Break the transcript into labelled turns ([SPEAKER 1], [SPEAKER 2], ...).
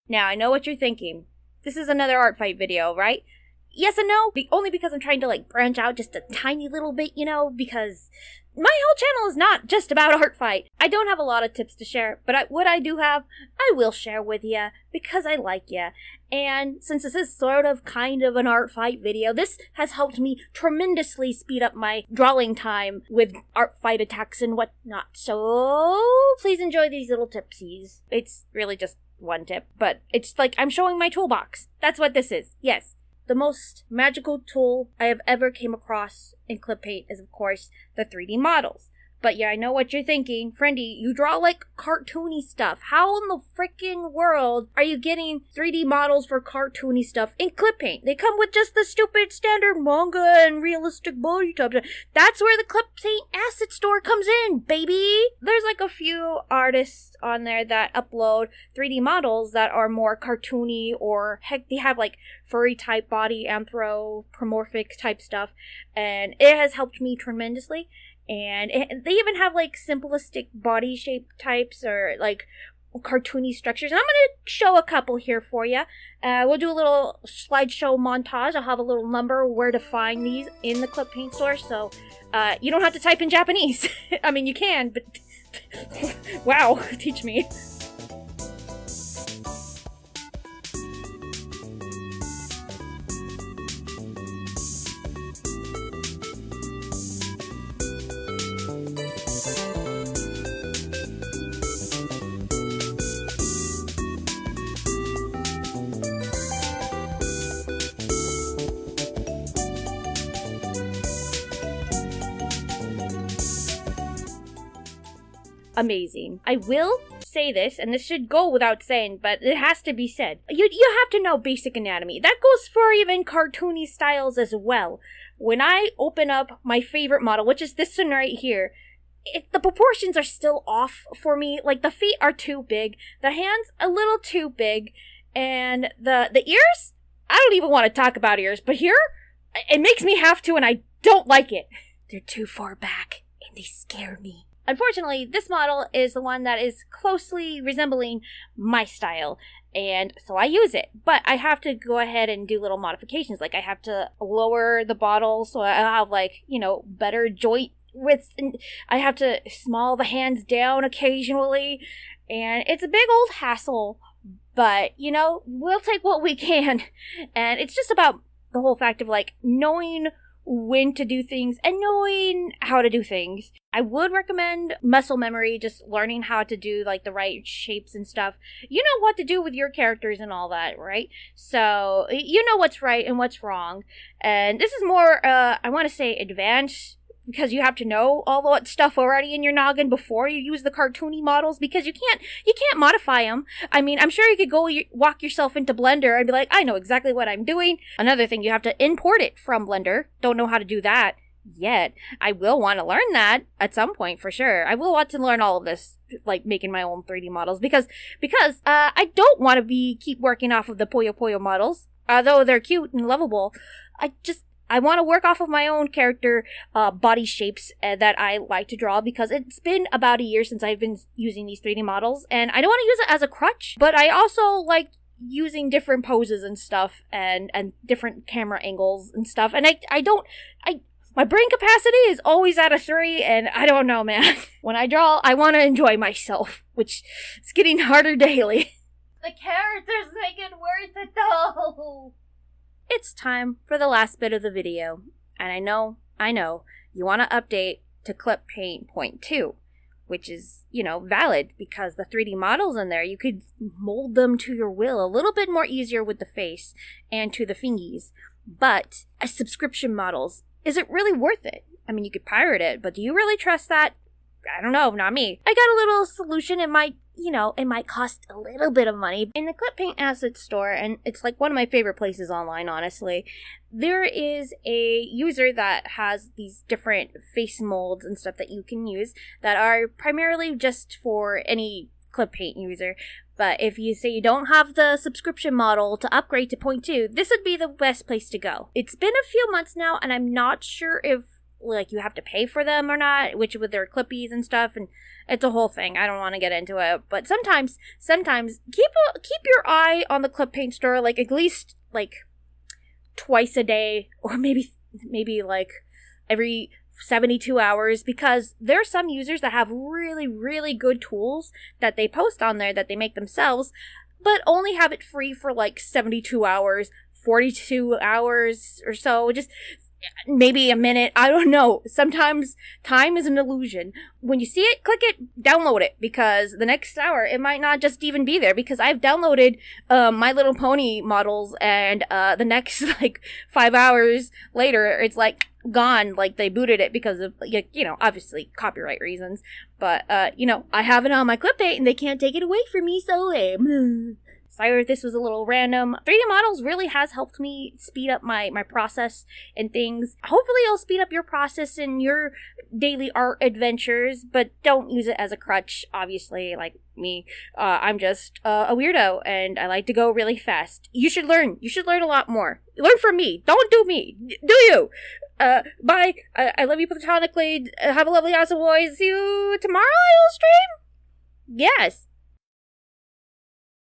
[SPEAKER 1] Now, I know what you're thinking. This is another art fight video, right? Yes and no, only because I'm trying to branch out just a tiny little bit, because my whole channel is not just about art fight. I don't have a lot of tips to share, but what I do have, I will share with you because I like you. And since this is kind of an art fight video, this has helped me tremendously speed up my drawing time with art fight attacks and whatnot. So please enjoy these little tipsies. It's really just one tip, but it's like I'm showing my toolbox. That's what this is. Yes. The most magical tool I have ever came across in clip paint is, of course, the 3D models. But yeah, I know what you're thinking. Friendy, you draw cartoony stuff. How in the freaking world are you getting 3D models for cartoony stuff in clip paint? They come with just the stupid standard manga and realistic body types. That's where the clip paint asset store comes in, baby! There's a few artists on there that upload 3D models that are more cartoony, or heck, they have furry type body, anthropomorphic type stuff, and it has helped me tremendously. And they even have simplistic body shape types or cartoony structures. And I'm going to show a couple here for you. We'll do a little slideshow montage. I'll have a little number where to find these in the clip paint store, so you don't have to type in Japanese. I mean, you can, but wow, teach me. Amazing. I will say this, and this should go without saying, but it has to be said. You have to know basic anatomy. That goes for even cartoony styles as well. When I open up my favorite model, which is this one right here, the proportions are still off for me. The feet are too big, the hands a little too big, and the ears? I don't even want to talk about ears, but here, it makes me have to, and I don't like it. They're too far back, and they scare me. Unfortunately, this model is the one that is closely resembling my style, and so I use it. But I have to go ahead and do little modifications. I have to lower the bottle so I have, better joint width. And I have to small the hands down occasionally, and it's a big old hassle. But, we'll take what we can. And it's just about the whole fact of, knowing when to do things and knowing how to do things. I would recommend muscle memory, just learning how to do the right shapes and stuff. You know what to do with your characters and all that, right? So you know what's right and what's wrong. And this is more, I want to say advanced, because you have to know all that stuff already in your noggin before you use the cartoony models, because you can't modify them. I mean, I'm sure you could go walk yourself into Blender and be like, I know exactly what I'm doing. Another thing, you have to import it from Blender. Don't know how to do that yet. I will want to learn that at some point for sure. I will want to learn all of this, making my own 3D models, because I don't want to keep working off of the Puyo Puyo models, although they're cute and lovable. I want to work off of my own character body shapes that I like to draw, because it's been about a year since I've been using these 3D models, and I don't want to use it as a crutch, but I also like using different poses and stuff, and different camera angles and stuff, and my brain capacity is always at a 3, and I don't know, man. When I draw, I want to enjoy myself, which is getting harder daily. The characters make it worth it, though! It's time for the last bit of the video, and I know, you want to update to Clip Paint Point 2, which is, valid, because the 3D models in there, you could mold them to your will a little bit more easier with the face and to the fingies. But as subscription models, is it really worth it? I mean, you could pirate it, but do you really trust that? I don't know, not me. I got a little solution. It might cost a little bit of money. In the Clip Paint Asset Store, and it's one of my favorite places online, honestly, there is a user that has these different face molds and stuff that you can use that are primarily just for any Clip Paint user. But if you say you don't have the subscription model to upgrade to Point 2, this would be the best place to go. It's been a few months now, and I'm not sure if like you have to pay for them or not, which with their clippies and stuff, and it's a whole thing. I don't want to get into it, but sometimes keep your eye on the clip paint store, like at least like twice a day, or maybe like every 72 hours, because there are some users that have really, really good tools that they post on there that they make themselves, but only have it free for like 72 hours, 42 hours or so, just maybe a minute. I don't know. Sometimes time is an illusion. When you see it, click it, download it, because the next hour it might not just even be there, because I've downloaded My Little Pony models, and the next like 5 hours later it's like gone, like they booted it because of, obviously copyright reasons, but I have it on my clip paint and they can't take it away from me, so sorry if this was a little random. 3D models really has helped me speed up my process and things. Hopefully it'll speed up your process in your daily art adventures, but don't use it as a crutch, obviously, like me. I'm just a weirdo, and I like to go really fast. You should learn. You should learn a lot more. Learn from me. Don't do me. Do you? Bye. I love you platonically. Have a lovely, awesome boy. See you tomorrow, I will stream? Yes.